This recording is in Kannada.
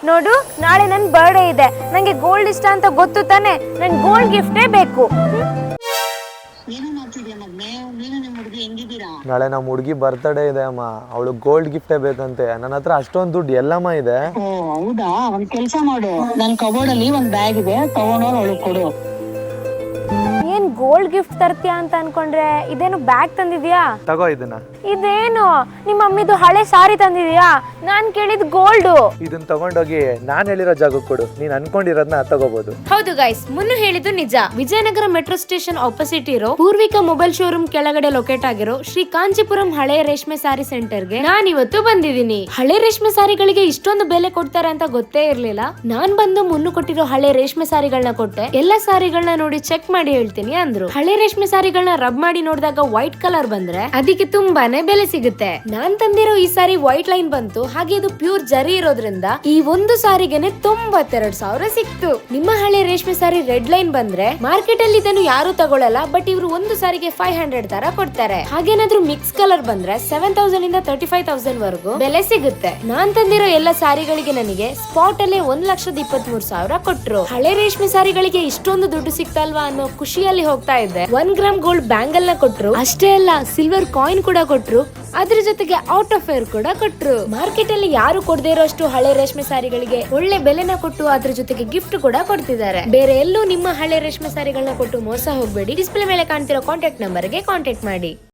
ನೋಡು, ನಾಳೆ ನನ್ ಬರ್ಡೇ ಇದೆ, ನಂಗೆ ಗೋಲ್ಡ್ ಇಷ್ಟ ಅಂತ ಗೊತ್ತು ತಾನೆ, ನನ್ ಗೋಲ್ಡ್ ಗಿಫ್ಟೇ ಬೇಕು. ನಾಳೆ ನಮ್ಮ ಹುಡುಗಿ ಬರ್ತಡೇ ಇದೆ ಅಮ್ಮ, ಅವಳು ಗೋಲ್ಡ್ ಗಿಫ್ಟೇ ಬೇಕಂತೆ. ನನ್ನ ಹತ್ರ ಅಷ್ಟೊಂದು ದುಡ್ಡು ಎಲ್ಲಮ್ಮ ಇದೆ. ಓ ಹೌದಾ, ಒಂದ್ ಕೆಲ್ಸ ಮಾಡು, ನನ್ ಕಬೋರ್ಡ್ ಅಲ್ಲಿ ಒಂದ್ ಬ್ಯಾಗ್ ಇದೆ, ತಗೊಂಡೋಗಿ ಅವಳು ಕೊಡು. ಏನ್ ಗೋಲ್ಡ್ ಗಿಫ್ಟ್ ತರ್ತೀಯ ಅಂತ ಅನ್ಕೊಂಡ್ರೆ ಇದೇನು ಬ್ಯಾಗ್ ತಂದಿದ್ಯಾ? ತಗೋ ಇದನ್ನ. ಇದೇನು ನಿಮ್ಮ ಮಮ್ಮಿದು ಹಳೆ ಸಾರಿ ತಂದಿದ್ಯಾ? ನಾನ್ ಕೇಳಿದ್ ಗೋಲ್ಡ್. ಇದನ್ನ ತಗೊಂಡೋಗಿ ನಾನ್ ಹೇಳಿರೋ ಜಾಗಕ್ಕೆ ಕೊಡು, ನೀನ್ ಅನ್ಕೊಂಡಿರೋದನ್ನ ತಗೋಬಹುದು. ಹೌದು ಗೈಸ್, ಮುನ್ನು ಹೇಳಿದ್ದು ನಿಜ. ವಿಜಯನಗರ ಮೆಟ್ರೋ ಸ್ಟೇಷನ್ ಆಪೋಸಿಟ್ ಇರೋ ಪೂರ್ವಿಕಾ ಮೊಬೈಲ್ ಶೋರೂಮ್ ಕೆಳಗಡೆ ಲೊಕೇಟ್ ಆಗಿರೋ ಶ್ರೀ ಕಾಂಚೀಪುರಂ ಹಳೆ ರೇಷ್ಮೆ ಸಾರಿ ಸೆಂಟರ್ಗೆ ನಾನ್ ಇವತ್ತು ಬಂದಿದ್ದೀನಿ. ಹಳೆ ರೇಷ್ಮೆ ಸಾರಿಗಳಿಗೆ ಇಷ್ಟೊಂದು ಬೆಲೆ ಕೊಡ್ತಾರೆ ಅಂತ ಗೊತ್ತೇ ಇರ್ಲಿಲ್ಲ. ನಾನ್ ಬಂದು ಮುನ್ನು ಕೊಟ್ಟಿರೋ ಹಳೆ ರೇಷ್ಮೆ ಸಾರಿಗಳನ್ನ ಕೊಟ್ಟೆ. ಎಲ್ಲಾ ಸಾರಿಗಳನ್ನ ನೋಡಿ ಚೆಕ್ ಮಾಡಿ ಹೇಳ್ತೀನಿ ಅಂದ್ರು. ಹಳೆ ರೇಷ್ಮೆ ಸಾರಿಗಳನ್ನ ರಬ್ ಮಾಡಿ ನೋಡಿದಾಗ ವೈಟ್ ಕಲರ್ ಬಂದ್ರೆ ಅದಕ್ಕೆ ತುಂಬಾನೇ ಬೆಲೆ ಸಿಗುತ್ತೆ. ನಾನ್ ತಂದಿರೋ ಈ ಸಾರಿ ವೈಟ್ ಲೈನ್ ಬಂತು, ಹಾಗೆ ಇದು ಪ್ಯೂರ್ ಜರಿ ಇರೋದ್ರಿಂದ ಈ ಒಂದು ಸಾರಿಗೆನೆ 92,000 ಸಿಕ್ತು. ನಿಮ್ಮ ಹಳೆ ರೇಷ್ಮೆ ಸಾರಿ ರೆಡ್ ಲೈನ್ ಬಂದ್ರೆ ಮಾರ್ಕೆಟ್ ಅಲ್ಲಿ ಇದನ್ನು ಯಾರು ತಗೊಳ್ಳಲ್ಲ, ಬಟ್ ಇವರು ಒಂದು ಸಾರಿಗೆ 500 ತರ ಕೊಡ್ತಾರೆ. ಹಾಗೇನಾದ್ರೂ ಮಿಕ್ಸ್ ಕಲರ್ ಬಂದ್ರೆ 7,000 ಇಂದ 35,000 ವರೆಗೂ ಬೆಲೆ ಸಿಗುತ್ತೆ. ನಾನ್ ತಂದಿರೋ ಎಲ್ಲ ಸಾರಿಗಳಿಗೆ ನನಗೆ ಸ್ಪಾಟ್ ಅಲ್ಲೇ 1,23,000 ಕೊಟ್ರು. ಹಳೆ ರೇಷ್ಮೆ ಸಾರಿಗಳಿಗೆ ಇಷ್ಟೊಂದು ದುಡ್ಡು ಸಿಕ್ತಲ್ವಾ ಅನ್ನೋ ಖುಷಿಯಲ್ಲಿ ಹೋಗ್ತಾ ಇದ್ದೆ. 1 ಗ್ರಾಮ್ ಗೋಲ್ಡ್ ಬ್ಯಾಂಗಲ್ ನ ಕೊಟ್ರು, ಅಷ್ಟೇ ಅಲ್ಲ ಸಿಲ್ವರ್ ಕಾಯಿನ್ ಕೂಡ ಕೊಟ್ರು, ಅದ್ರ ಜೊತೆಗೆ ಔಟ್ ಆಫ್ ಫೇರ್ ಕೂಡ ಕೊಟ್ರು. ಮಾರ್ಕೆಟ್ ಅಲ್ಲಿ ಯಾರು ಕೊಡದೇ ಇರೋಷ್ಟು ಹಳೆ ರೇಷ್ಮೆ ಸಾರಿಗಳಿಗೆ ಒಳ್ಳೆ ಬೆಲೆನ ಕೊಟ್ಟು ಅದ್ರ ಜೊತೆಗೆ ಗಿಫ್ಟ್ ಕೂಡ ಕೊಡ್ತಿದ್ದಾರೆ. ಬೇರೆ ಎಲ್ಲೂ ನಿಮ್ಮ ಹಳೆ ರೇಷ್ಮೆ ಸಾರಿಗಳನ್ನ ಕೊಟ್ಟು ಮೋಸ ಹೋಗ್ಬೇಡಿ. ಡಿಸ್ಪ್ಲೇ ಮೇಲೆ ಕಾಣ್ತಿರೋ ಕಾಂಟ್ಯಾಕ್ಟ್ ನಂಬರ್ಗೆ ಕಾಂಟ್ಯಾಕ್ಟ್ ಮಾಡಿ.